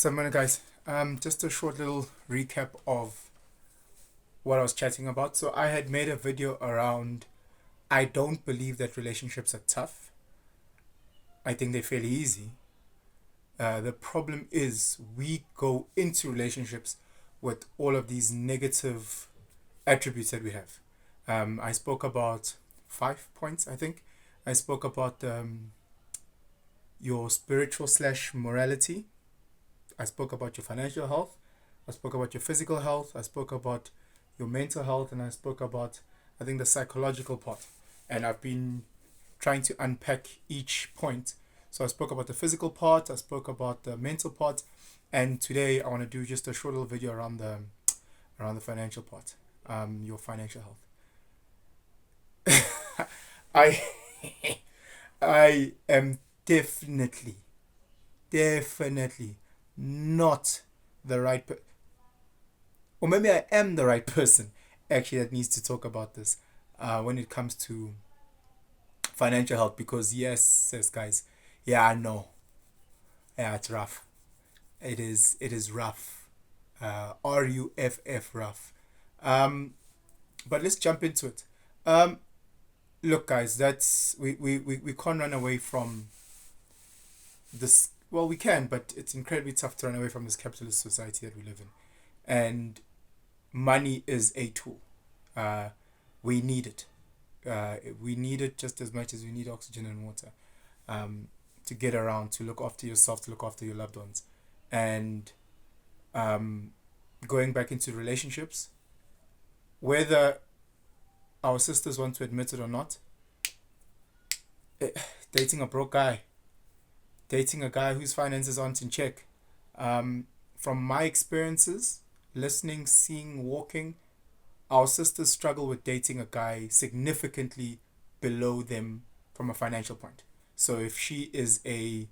So, morning, guys. Just a short little recap of what I was chatting about. So, I had made a video around I don't believe that relationships are tough. I think they're fairly easy. The problem is we go into relationships with all of these negative attributes that we have. I spoke about 5 points, I think. I spoke about your spiritual slash morality. I spoke about your financial health. I spoke about your physical health. I spoke about your mental health, and I spoke about, I think, the psychological part. And I've been trying to unpack each point. So I spoke about the physical part. I spoke about the mental part, and today I want to do just a short little video around the financial part. Your financial health. I I am definitely not the right or maybe I am the right person actually that needs to talk about this when it comes to financial health, because yes guys, yeah, I know, yeah, it's rough. It is rough. RUFF rough. um but let's jump into it. um Look, guys, that's we can't run away from this. Well, we can, but it's incredibly tough to run away from this capitalist society that we live in. And money is a tool. uh we need it. We need it just as much as we need oxygen and water, um, to get around, to look after yourself, to look after your loved ones. And um, going back into relationships, whether our sisters want to admit it or not, eh, dating a broke guy, dating a guy whose finances aren't in check, um, from my experiences, listening, seeing, walking, our sisters struggle with dating a guy significantly below them from a financial point. So if she is a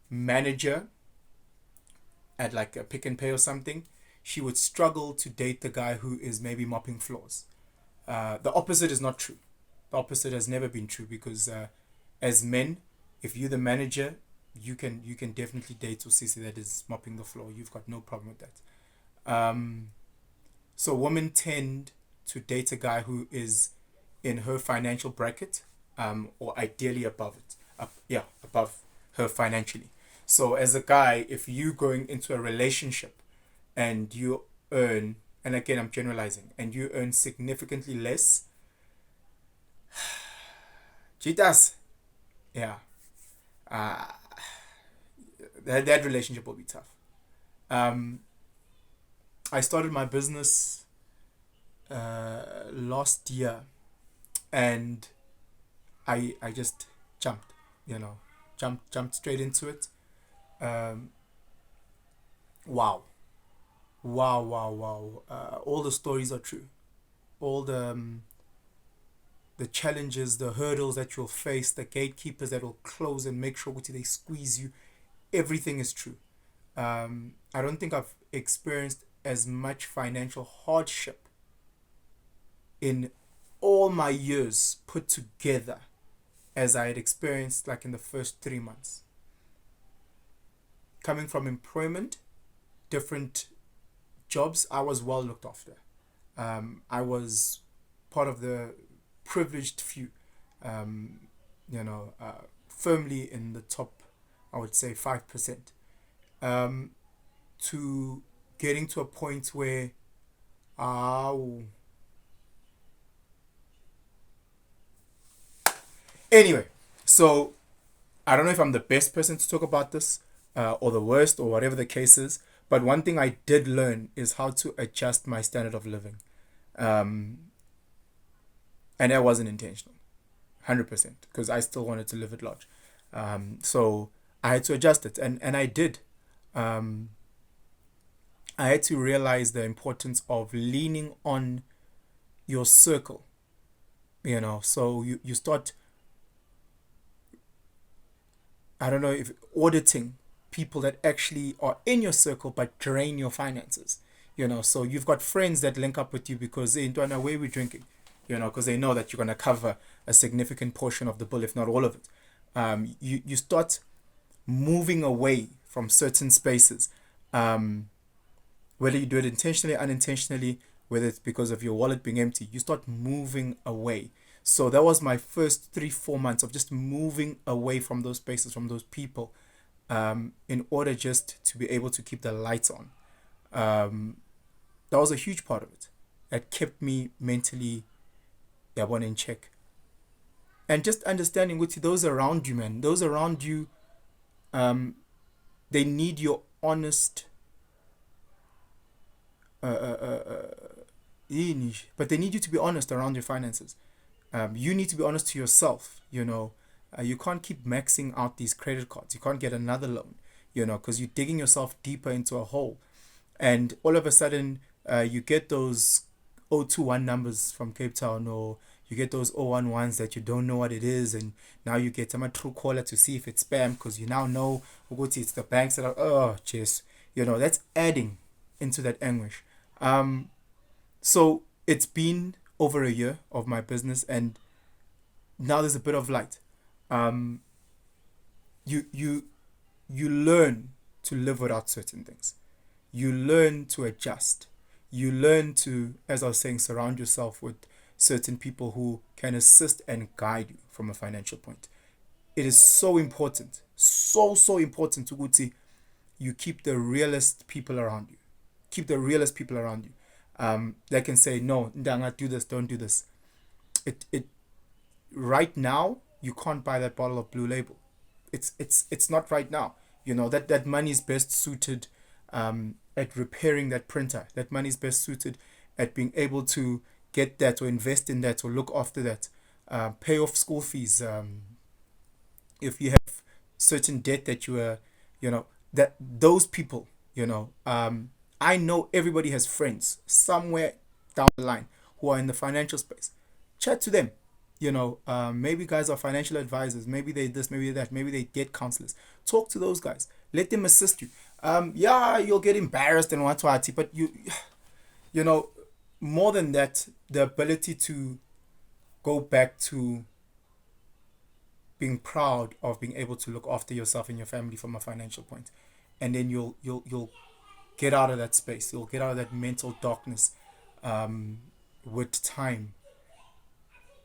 manager at like a Pick and Pay or something, she would struggle to date the guy who is maybe mopping floors. The opposite is not true. The opposite has never been true, because as men, if you're the manager, you can definitely date Osisi that is mopping the floor. You've got no problem with that. So women tend to date a guy who is in her financial bracket, or ideally above it, yeah, above her financially. So as a guy, if you going into a relationship and you earn, and again I'm generalizing, and you earn significantly less, cheaters, yeah, uh, that relationship will be tough. Um, I started my business last year, and I just jumped, you know, jumped straight into it. Um, wow, wow. All the stories are true. All the challenges, the hurdles that you'll face, the gatekeepers that will close and make sure they squeeze you. Everything is true. I don't think I've experienced as much financial hardship in all my years put together as I had experienced like in the first 3 months. Coming from employment, different jobs, I was well looked after. I was part of the privileged few, um, firmly in the top, I would say 5%, um, to getting to a point where, uh, anyway, so I don't know if I'm the best person to talk about this, or the worst, or whatever the case is. But one thing I did learn is how to adjust my standard of living, um, and that wasn't intentional, 100%, because I still wanted to live at large. So I had to adjust it, and I did. Um, I had to realize the importance of leaning on your circle. So you start, I don't know, if auditing people that actually are in your circle but drain your finances. So you've got friends that link up with you because they don't know where we're drinking, because they know that you're going to cover a significant portion of the bill, if not all of it. You start moving away from certain spaces, Whether you do it intentionally, unintentionally, whether it's because of your wallet being empty, you start moving away. So that was my first 3-4 months of just moving away from those spaces, from those people, in order just to be able to keep the lights on. That was a huge part of it. It kept me mentally, one in check. And just understanding with those around you, man, those around you, they need your honest, but they need you to be honest around your finances. You need to be honest to yourself. You can't keep maxing out these credit cards. You can't get another loan, because you're digging yourself deeper into a hole. And all of a sudden, you get those 021 numbers from Cape Town, or you get those 011s that you don't know what it is, and now you get a true caller to see if it's spam, because you now know it's the banks that are, jeez, that's adding into that anguish. So it's been over a year of my business, and now there's a bit of light. You learn to live without certain things. You learn to adjust. You learn to, as I was saying, surround yourself with certain people who can assist and guide you from a financial point. It is so important, so important to Guti. You keep the realist people around you. Keep the realist people around you. They can say, no, Ndanga, do this, don't do this. It right now, you can't buy that bottle of Blue Label. It's not right now. That money is best suited at repairing that printer. That money is best suited at being able to get that, or invest in that, or look after that. Pay off school fees. If you have certain debt that you are, that those people, I know everybody has friends somewhere down the line who are in the financial space. Chat to them. Maybe guys are financial advisors. Maybe they this, maybe that. Maybe they get counselors. Talk to those guys. Let them assist you. You'll get embarrassed and what, but more than that, the ability to go back to being proud of being able to look after yourself and your family from a financial point, and then you'll get out of that space. You'll get out of that mental darkness with time.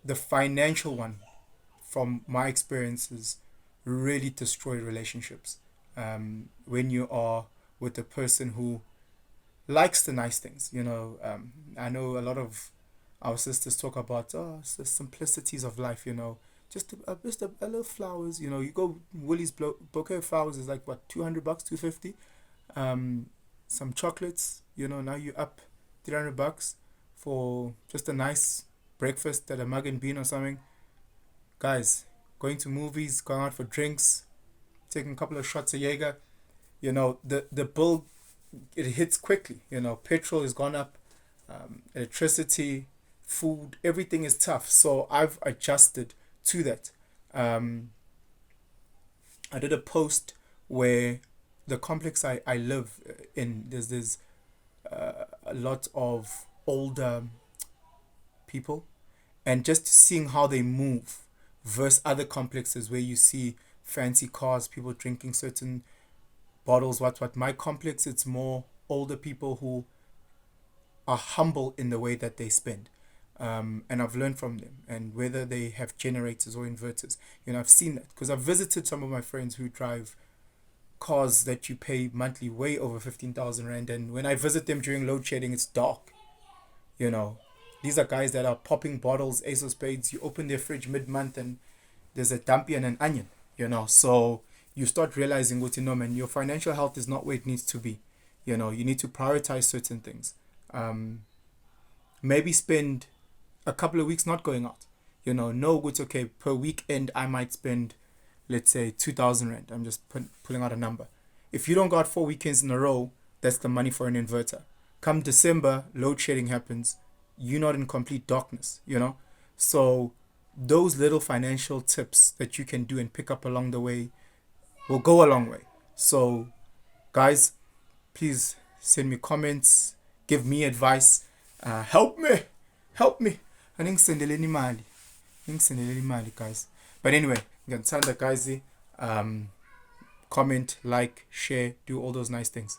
The financial one, from my experiences, really destroy relationships. When you are with a person who likes the nice things, I know a lot of our sisters talk about the simplicities of life, just a little flowers, you go Woolies, bouquet of flowers is like what, $200, $250. Some chocolates, now you up $300 for just a nice breakfast at a Mug and Bean or something. Guys, going to movies, going out for drinks, taking a couple of shots of Jaeger, the bill, it hits quickly. Petrol has gone up, electricity, food, everything is tough. So I've adjusted to that. I did a post where the complex I live in, there's a lot of older people, and just seeing how they move versus other complexes where you see fancy cars, people drinking certain bottles, what. My complex, it's more older people who are humble in the way that they spend. And I've learned from them, and whether they have generators or inverters, I've seen that, because I've visited some of my friends who drive cars that you pay monthly way over 15,000 rand, and when I visit them during load shedding, it's dark. These are guys that are popping bottles, Ace of Spades. You open their fridge mid-month and there's a dumpy and an onion, so you start realizing, man, your financial health is not where it needs to be. You need to prioritize certain things. Maybe spend a couple of weeks not going out. No, it's okay. Per weekend, I might spend, let's say, 2,000 rand. I'm just pulling out a number. If you don't go out 4 weekends in a row, that's the money for an inverter. Come December, load shedding happens. You're not in complete darkness, So those little financial tips that you can do and pick up along the way will go a long way. So, guys, please send me comments, give me advice, help me. I think send any money, guys. But anyway, guys, comment, like, share, do all those nice things.